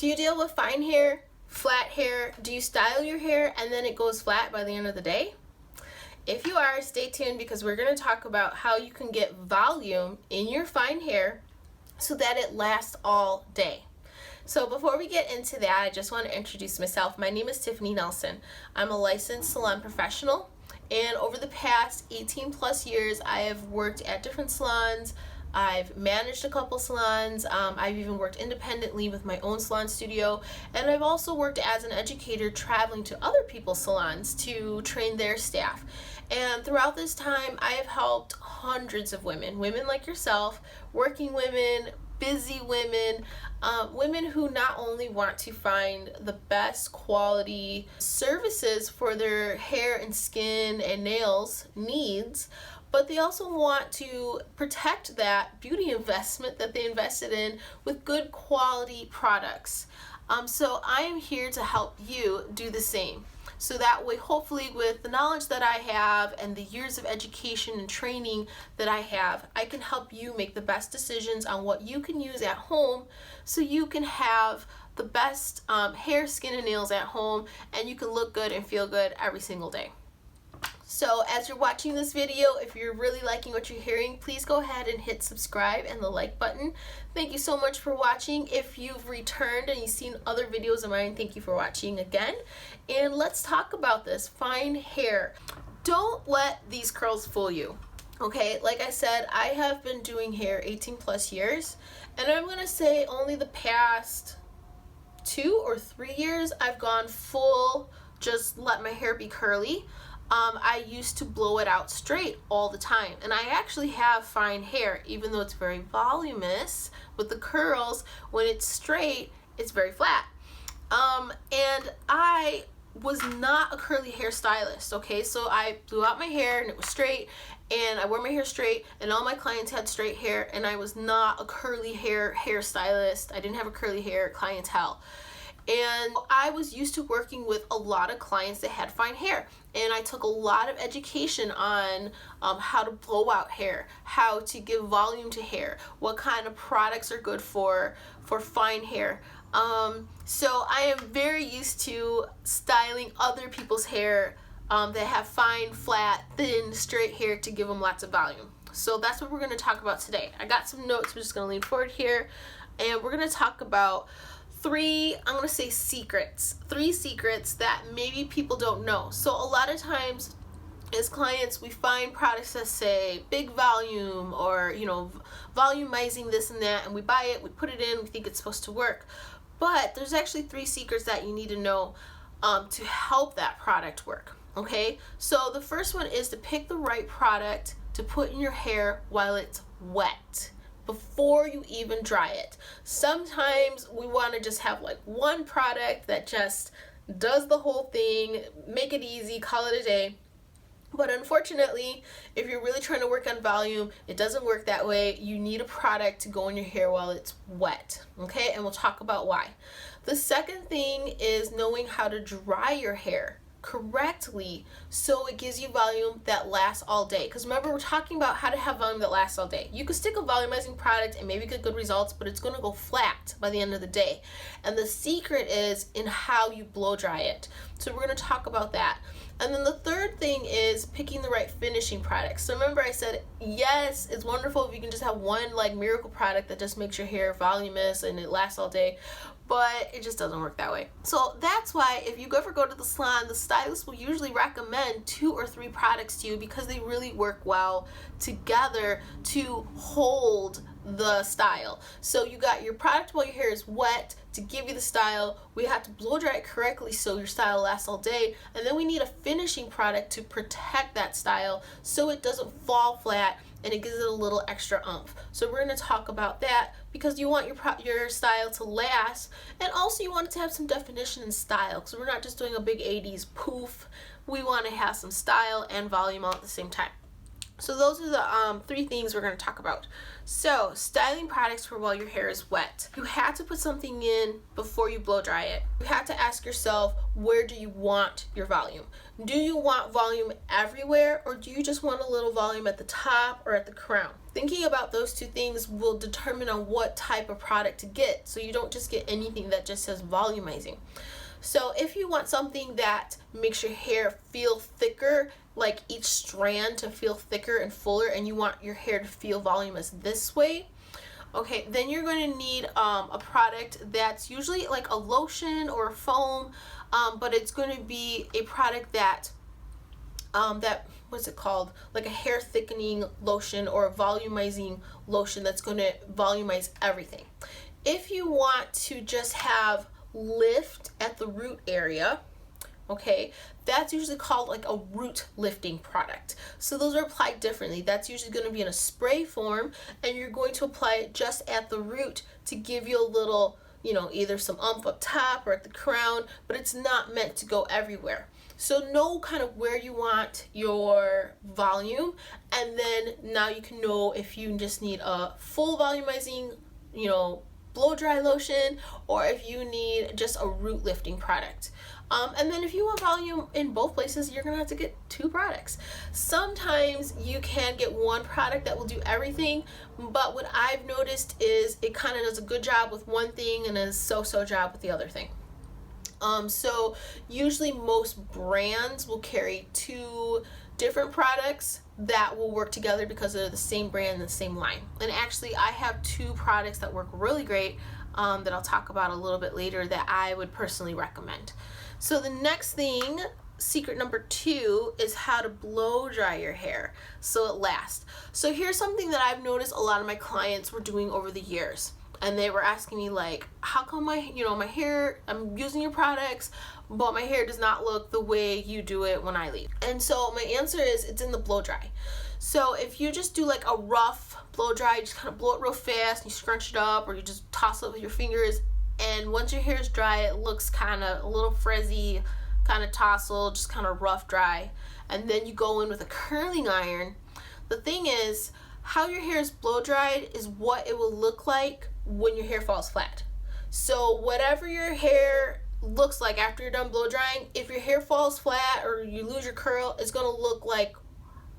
Do you deal with fine hair, flat hair? Do you style your hair and then it goes flat by the end of the day? If you are, stay tuned because we're going to talk about how you can get volume in your fine hair so that it lasts all day. So before we get into that, I just want to introduce myself. My name is Tiffani Nelson. I'm a licensed salon professional, and over the past 18 plus years, I have worked at different salons. I've managed a couple salons. I've even worked independently with my own salon studio, and I've also worked as an educator traveling to other people's salons to train their staff. And throughout this time, I have helped hundreds of women like yourself, working women, busy women, women who not only want to find the best quality services for their hair and skin and nails needs, but they also want to protect that beauty investment that they invested in with good quality products. So I am here to help you do the same. So that way, hopefully with the knowledge that I have and the years of education and training that I have, I can help you make the best decisions on what you can use at home so you can have the best hair, skin, and nails at home, and you can look good and feel good every single day. So as you're watching this video, if you're really liking what you're hearing, please go ahead and hit subscribe and the like button. Thank you so much for watching. If you've returned and you've seen other videos of mine, thank you for watching again. And let's talk about this fine hair. Don't let these curls fool you. Okay, like I said, I have been doing hair 18 plus years, and I'm gonna say only the past 2 or 3 years I've gone full, just let my hair be curly. I used to blow it out straight all the time, and I actually have fine hair, even though it's very voluminous with the curls. When it's straight, it's very flat. And I was not a curly hairstylist, okay? So I blew out my hair and it was straight, and I wore my hair straight, and all my clients had straight hair, and I was not a curly hair hairstylist. I didn't have a curly hair clientele. And I was used to working with a lot of clients that had fine hair, and I took a lot of education on how to blow out hair, how to give volume to hair, what kind of products are good for fine hair. So I am very used to styling other people's hair that have fine, flat, thin, straight hair to give them lots of volume. So that's what we're going to talk about today. I got some notes. We're just going to lean forward here, and we're going to talk about three secrets that maybe people don't know. So a lot of times as clients, we find products that say big volume or, volumizing this and that, and we buy it, we put it in, we think it's supposed to work. But there's actually 3 secrets that you need to know to help that product work, okay? So the first one is to pick the right product to put in your hair while it's wet, before you even dry it. Sometimes we want to just have like one product that just does the whole thing, make it easy, call it a day. But unfortunately, if you're really trying to work on volume, it doesn't work that way. You need a product to go in your hair while it's wet, okay? And we'll talk about why. The second thing is knowing how to dry your hair correctly so it gives you volume that lasts all day. Because remember, we're talking about how to have volume that lasts all day. You could stick a volumizing product and maybe get good results, but it's going to go flat by the end of the day. And the secret is in how you blow dry it. So we're going to talk about that. And then the third thing is picking the right finishing product. So remember, I said, yes, it's wonderful if you can just have one like miracle product that just makes your hair voluminous and it lasts all day, but it just doesn't work that way. So that's why if you ever go to the salon, the stylist will usually recommend 2 or 3 products to you because they really work well together to hold the style. So you got your product while your hair is wet to give you the style. We have to blow dry it correctly so your style lasts all day, and then we need a finishing product to protect that style so it doesn't fall flat and it gives it a little extra oomph. So we're going to talk about that because you want your style to last, and also you want it to have some definition and style, because we're not just doing a big 80s poof. We want to have some style and volume all at the same time. So those are the 3 things we're going to talk about. So styling products for while your hair is wet. You have to put something in before you blow dry it. You have to ask yourself, where do you want your volume? Do you want volume everywhere, or do you just want a little volume at the top or at the crown? Thinking about those 2 things will determine on what type of product to get, so you don't just get anything that just says volumizing. So if you want something that makes your hair feel thicker, like each strand to feel thicker and fuller, and you want your hair to feel voluminous this way, okay, then you're going to need a product that's usually like a lotion or a foam, but it's going to be a product that what's it called, like a hair thickening lotion or a volumizing lotion that's going to volumize everything. If you want to just have lift at the root area, okay, that's usually called like a root lifting product. So those are applied differently. That's usually going to be in a spray form, and you're going to apply it just at the root to give you a little, you know, either some oomph up top or at the crown, but it's not meant to go everywhere. So know kind of where you want your volume, and then now you can know if you just need a full volumizing, you know, blow dry lotion, or if you need just a root lifting product. And then if you want volume in both places, you're gonna have to get 2 products. Sometimes you can get 1 product that will do everything, but what I've noticed is it kind of does a good job with one thing and a so-so job with the other thing. So usually most brands will carry 2 different products that will work together because they're the same brand and the same line. And actually I have 2 products that work really great that I'll talk about a little bit later that I would personally recommend. So the next thing, secret number 2, is how to blow dry your hair so it lasts. So here's something that I've noticed a lot of my clients were doing over the years. And they were asking me like, how come my hair, I'm using your products, but my hair does not look the way you do it when I leave? And so my answer is it's in the blow dry. So if you just do like a rough blow dry, you just kind of blow it real fast, and you scrunch it up, or you just toss it with your fingers, and once your hair is dry, it looks kind of a little frizzy, kind of tousled, just kind of rough dry. And then you go in with a curling iron. The thing is, how your hair is blow dried is what it will look like when your hair falls flat. So whatever your hair looks like after you're done blow drying, if your hair falls flat or you lose your curl, it's going to look like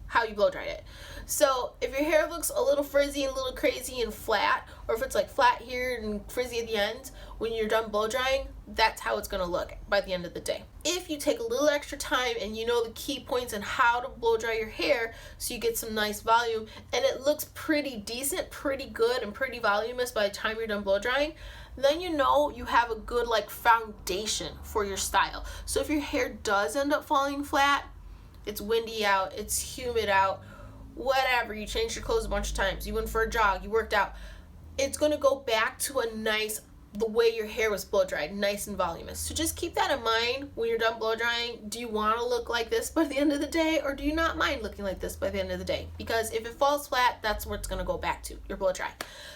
how you blow dried it. So if your hair looks a little frizzy and a little crazy and flat, or if it's like flat here and frizzy at the ends, when you're done blow drying, that's how it's going to look by the end of the day. If you take a little extra time and you know the key points and how to blow dry your hair so you get some nice volume and it looks pretty decent, pretty good, and pretty voluminous by the time you're done blow drying, then you know you have a good like foundation for your style. So if your hair does end up falling flat, it's windy out, it's humid out, whatever, you changed your clothes a bunch of times, you went for a jog, you worked out, it's going to go back to a nice, the way your hair was blow dried, nice and voluminous. So just keep that in mind when you're done blow drying. Do you want to look like this by the end of the day, or do you not mind looking like this by the end of the day? Because if it falls flat, that's where it's going to go back to, your blow dry.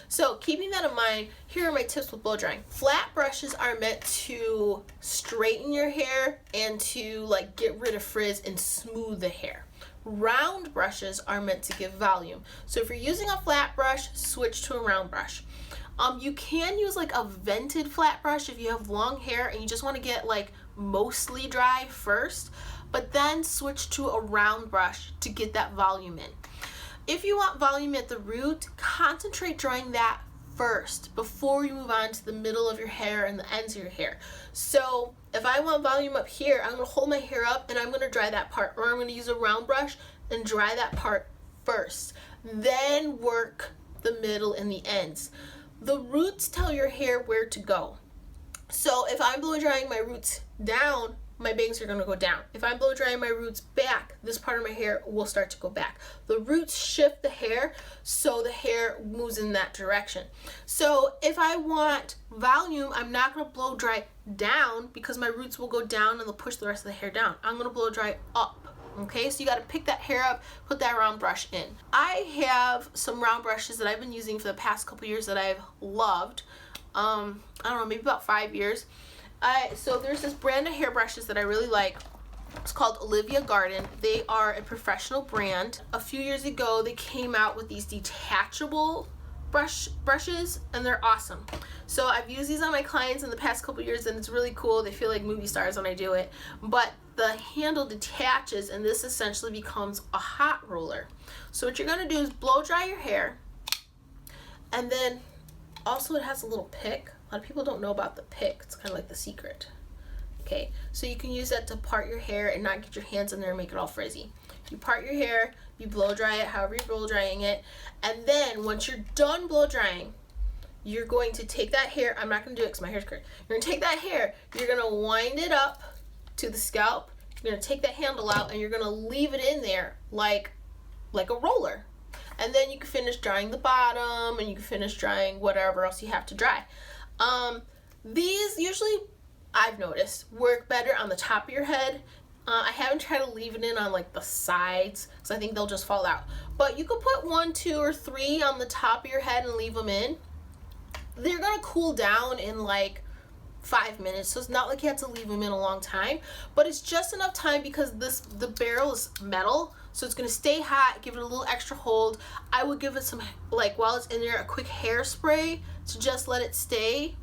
So keeping that in mind, here are my tips with blow drying. Flat brushes are meant to straighten your hair and to like get rid of frizz and smooth the hair. Round brushes are meant to give volume. So if you're using a flat brush, switch to a round brush. You can use like a vented flat brush if you have long hair and you just want to get like mostly dry first, but then switch to a round brush to get that volume in. If you want volume at the root, concentrate drying that first before you move on to the middle of your hair and the ends of your hair. So if I want volume up here, I'm going to hold my hair up and I'm going to dry that part, or I'm going to use a round brush and dry that part first, then work the middle and the ends. The roots tell your hair where to go. So if I'm blow drying my roots down, my bangs are going to go down. If I'm blow drying my roots back, this part of my hair will start to go back. The roots shift the hair, so the hair moves in that direction. So if I want volume, I'm not going to blow dry down because my roots will go down and they'll push the rest of the hair down. I'm going to blow dry up. Okay, so you got to pick that hair up, put that round brush in. I have some round brushes that I've been using for the past couple years that I've loved. I don't know, maybe about 5 years. So there's this brand of hair brushes that I really like. It's called Olivia Garden. They are a professional brand. A few years ago, they came out with these detachable brushes, and they're awesome. So I've used these on my clients in the past couple years, and it's really cool. They feel like movie stars when I do it. But the handle detaches, and this essentially becomes a hot roller. So what you're gonna do is blow dry your hair, and then also it has a little pick. A lot of people don't know about the pick. It's kind of like the secret. Okay, so you can use that to part your hair and not get your hands in there and make it all frizzy. You part your hair, you blow dry it however you're blow drying it, and then once you're done blow drying, you're going to take that hair. I'm not going to do it because my hair's curly. You're going to take that hair, you're going to wind it up to the scalp, you're going to take that handle out, and you're going to leave it in there like a roller. And then you can finish drying the bottom, and you can finish drying whatever else you have to dry. These usually, I've noticed, work better on the top of your head. I haven't tried to leave it in on like the sides, because I think they'll just fall out. But you could put 1, 2, or 3 on the top of your head and leave them in. They're gonna cool down in like 5 minutes, so it's not like you have to leave them in a long time, but it's just enough time because the barrel is metal, so it's gonna stay hot, give it a little extra hold. I would give it some, like while it's in there, a quick hairspray to just let it stay.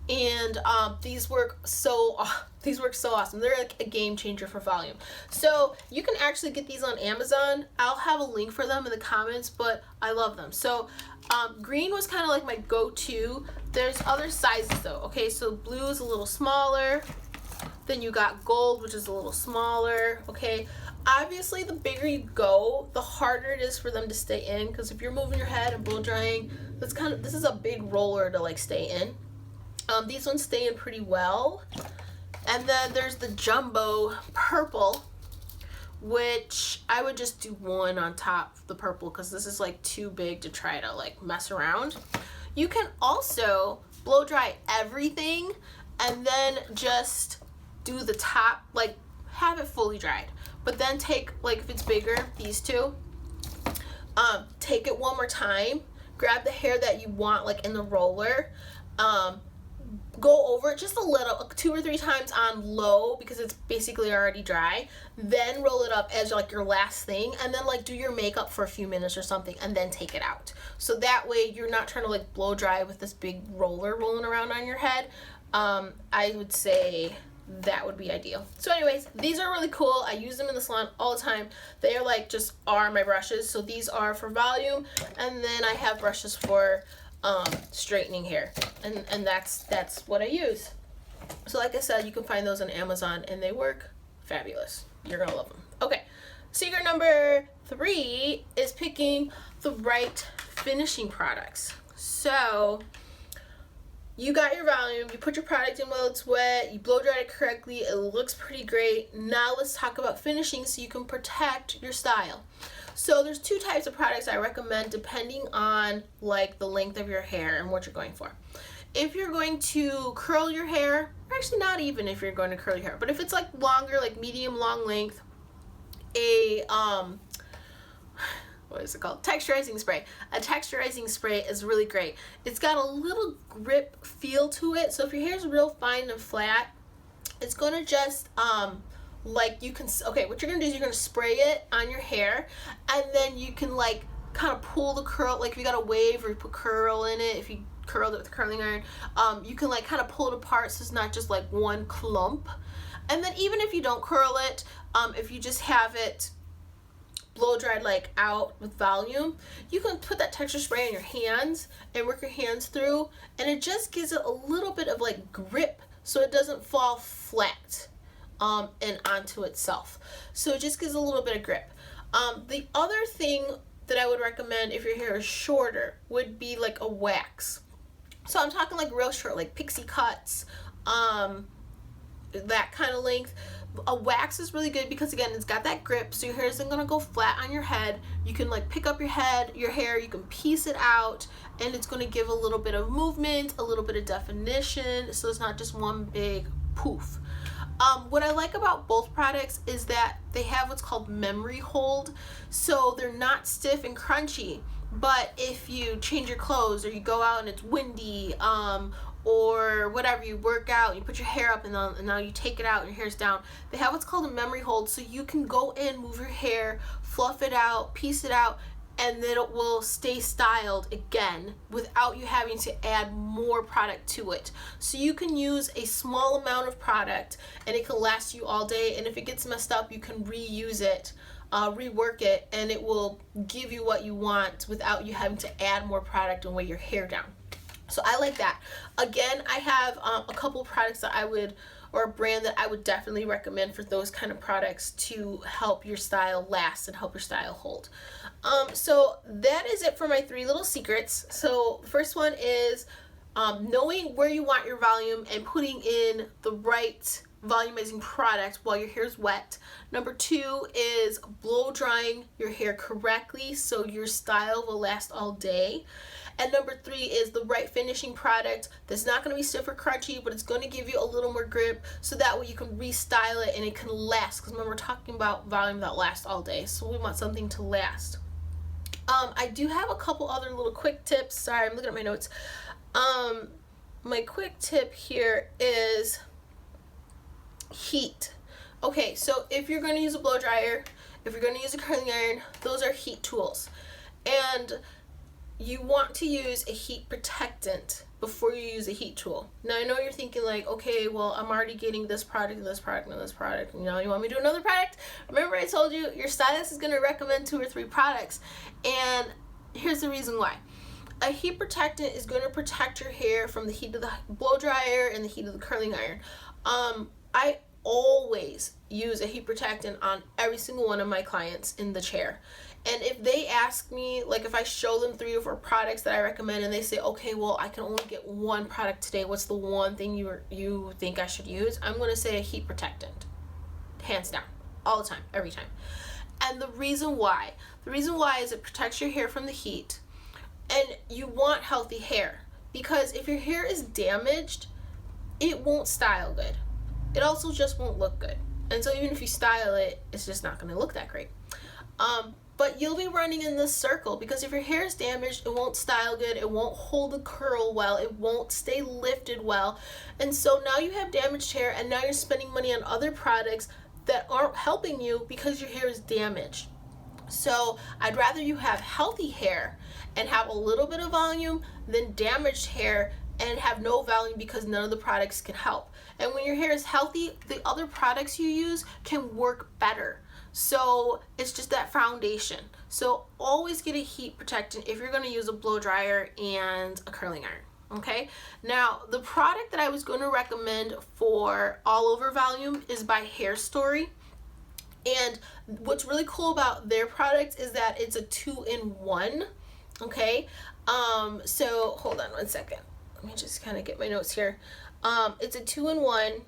And these work so awesome. They're like a game changer for volume. So you can actually get these on Amazon. I'll have a link for them in the comments, but I love them. So green was kind of like my go-to. There's other sizes though. Okay, so blue is a little smaller. Then you got gold, which is a little smaller. Okay, obviously the bigger you go, the harder it is for them to stay in, because if you're moving your head and blow drying, this is a big roller to like stay in. These ones stay in pretty well. And then there's the jumbo purple, which I would just do one on top of the purple because this is like too big to try to like mess around. You can also blow dry everything and then just do the top, like have it fully dried. But then take, like if it's bigger, these two, take it one more time, grab the hair that you want like in the roller, go over it just a little, 2 or 3 times on low because it's basically already dry, then roll it up as like your last thing, and then like do your makeup for a few minutes or something and then take it out. So that way you're not trying to like blow dry with this big roller rolling around on your head. I would say that would be ideal. So anyways, these are really cool. I use them in the salon all the time. They are like just are my brushes. So these are for volume, and then I have brushes for straightening hair, and that's what I use. So like I said, you can find those on Amazon and they work fabulous. You're gonna love them. Okay, secret number 3 is picking the right finishing products. So you got your volume, you put your product in while it's wet, you blow dry it correctly, it looks pretty great. Now let's talk about finishing so you can protect your style. So there's 2 types of products I recommend depending on like the length of your hair and what you're going for. If you're going to curl your hair, or actually not even if you're going to curl your hair, but if it's like longer, like medium long length, a what is it called? Texturizing spray. A texturizing spray is really great. It's got a little grip feel to it. So if your hair is real fine and flat, it's gonna just like you can, okay, what you're gonna do is you're gonna spray it on your hair, and then you can like kind of pull the curl, like if you got a wave or you put curl in it, if you curled it with a curling iron, you can like kind of pull it apart so it's not just like one clump. And then even if you don't curl it, if you just have it blow dried like out with volume, you can put that texture spray on your hands and work your hands through, and it just gives it a little bit of like grip so it doesn't fall flat and onto itself. So it just gives a little bit of grip. The other thing that I would recommend if your hair is shorter would be like a wax. So I'm talking like real short, like pixie cuts, that kind of length. A wax is really good because again, it's got that grip, so your hair isn't gonna go flat on your head. You can like pick up your hair, you can piece it out, and it's gonna give a little bit of movement, a little bit of definition, so it's not just one big poof. What I like about both products is that they have what's called memory hold, so they're not stiff and crunchy, but if you change your clothes or you go out and it's windy, or whatever, you work out, you put your hair up, and now you take it out and your hair's down. They have what's called a memory hold, so you can go in, move your hair, fluff it out, piece it out, and then it will stay styled again without you having to add more product to it. So you can use a small amount of product and it can last you all day, and if it gets messed up, you can reuse it, rework it, and it will give you what you want without you having to add more product and weigh your hair down. So I like that. Again, I have a couple products that I would, or a brand that I would definitely recommend for those kind of products to help your style last and help your style hold. So that is it for my 3 little secrets. So the first one is knowing where you want your volume and putting in the right volumizing product while your hair is wet. Number 2 is blow drying your hair correctly so your style will last all day. And number 3 is the right finishing product that's not going to be stiff or crunchy, but it's going to give you a little more grip, so that way you can restyle it and it can last. Because remember, we're talking about volume that lasts all day, so we want something to last. I do have a couple other little quick tips. Sorry, I'm looking at my notes. My quick tip here is heat. Okay, so if you're going to use a blow dryer, if you're going to use a curling iron, those are heat tools. And you want to use a heat protectant before you use a heat tool. Now, I know you're thinking like, okay, well, I'm already getting this product and this product and this product. You know, you want me to do another product? Remember I told you your stylist is going to recommend 2 or 3 products. And here's the reason why. A heat protectant is going to protect your hair from the heat of the blow dryer and the heat of the curling iron. I always use a heat protectant on every single one of my clients in the chair. And if they ask me, like if I show them 3 or 4 products that I recommend and they say, okay, well, I can only get 1 product today, what's the one thing you think I should use? I'm going to say a heat protectant. Hands down. All the time. Every time. And the reason why is it protects your hair from the heat, and you want healthy hair. Because if your hair is damaged, it won't style good. It also just won't look good. And so even if you style it, it's just not going to look that great. But you'll be running in this circle, because if your hair is damaged, it won't style good, it won't hold the curl well, it won't stay lifted well. And so now you have damaged hair, and now you're spending money on other products that aren't helping you because your hair is damaged. So I'd rather you have healthy hair and have a little bit of volume than damaged hair and have no volume because none of the products can help. And when your hair is healthy, the other products you use can work better. So it's just that foundation. So always get a heat protectant if you're going to use a blow dryer and a curling iron. Okay, now the product that I was going to recommend for all over volume is by Hair Story. And what's really cool about their product is that it's a 2-in-1. Okay, so hold on one second. Let me just kind of get my notes here. It's a 2-in-1.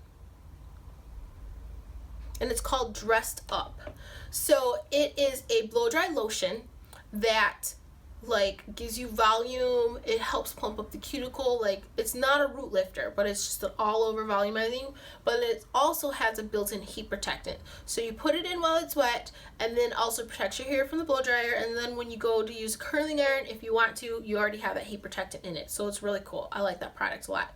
And it's called Dressed Up. So it is a blow dry lotion that like gives you volume. It helps plump up the cuticle. Like, it's not a root lifter, but it's just an all over volumizing. But it also has a built-in heat protectant. So you put it in while it's wet, and then also protects your hair from the blow dryer. And then when you go to use a curling iron, if you want to, you already have that heat protectant in it. So it's really cool. I like that product a lot.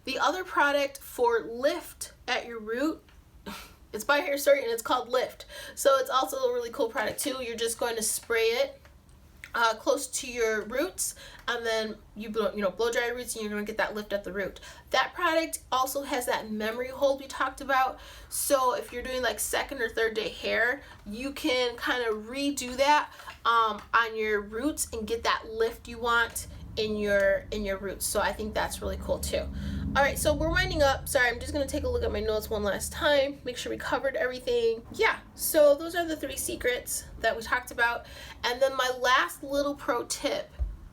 The other product for lift at your root, it's by Hair Story and it's called Lift. So it's also a really cool product too. You're just going to spray it close to your roots, and then you blow dry your roots, and you're going to get that lift at the root. That product also has that memory hold we talked about. So if you're doing like 2nd or 3rd day hair, you can kind of redo that on your roots and get that lift you want in your roots. So I think that's really cool too. All right, so we're winding up. Sorry, I'm just going to take a look at my notes one last time, make sure we covered everything. Yeah, so those are the 3 secrets that we talked about. And then my last little pro tip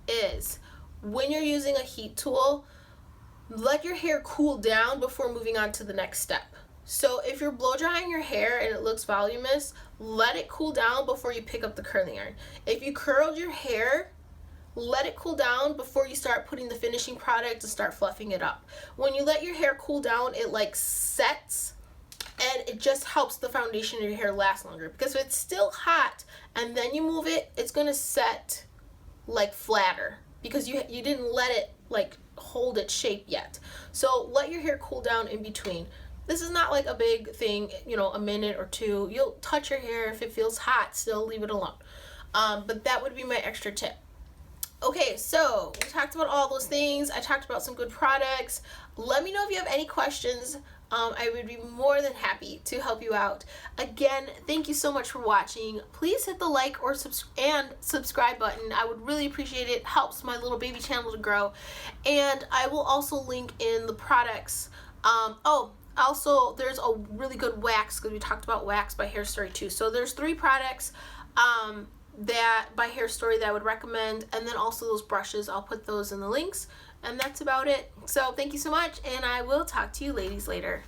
is, when you're using a heat tool, let your hair cool down before moving on to the next step. So if you're blow drying your hair and it looks voluminous, let it cool down before you pick up the curling iron. If you curled your hair, let it cool down before you start putting the finishing product and start fluffing it up. When you let your hair cool down, it like sets, and it just helps the foundation of your hair last longer. Because if it's still hot and then you move it, it's gonna set like flatter because you didn't let it like hold its shape yet. So let your hair cool down in between. This is not like a big thing, you know, a minute or two. You'll touch your hair. If it feels hot, still leave it alone. But that would be my extra tip. Okay, so we talked about all those things. I talked about some good products. Let me know if you have any questions. I would be more than happy to help you out. Again, thank you so much for watching. Please hit the like or subscribe button. I would really appreciate it. It helps my little baby channel to grow. And I will also link in the products. Also, there's a really good wax, because we talked about wax by Hair Story too. So there's 3 products that by Hair Story that I would recommend, and then also those brushes. I'll put those in the links, and that's about it. So thank you so much, and I will talk to you ladies later.